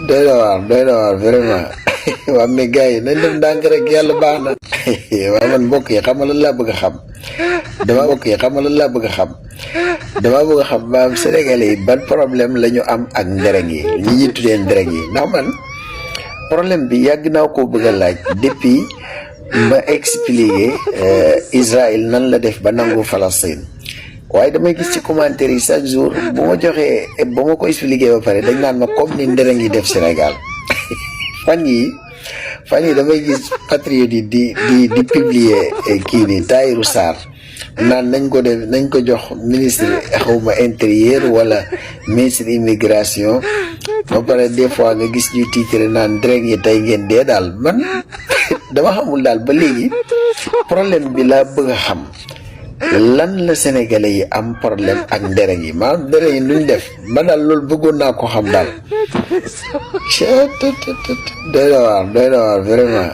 doy na waar vraiment waa mais gars yi nañ dem ndànk rek yàlla baax na waaye man mbokk yi xam nga lan laa bëgg a xam damaa bëgg a xam maam Sénégalais yi ban problème la ñu am ak ndereng yi ñi ñuy tuddee ndereng yi ndax man problème bi yàgg naa koo bëgg a laaj depuis ma expliquer Israël nan la def ba nangu Palestine waaye damay gis ci commentaire yi chaque jour bu ma joxee ba ma ko expliquer ba pare dañ naan ma comme ni ndereng yi def Sénégal fan yi damay gis patriote yi di publier kii ni Tahirou Sarr naan nañ ko jox ministre xawma intérieur wala ministre immigration ba pare des fois nga gis ñuy titre naan ndereng yi tey ngeen dee daal man dama xamul daal ba léegi problème bi laa bëgg a xam lan la sénégalais yi am problème ak ndereng yi maanaam ndereng yi nuñ def man daal loolu bëggoon naa ko xam daal doy na waar vraiment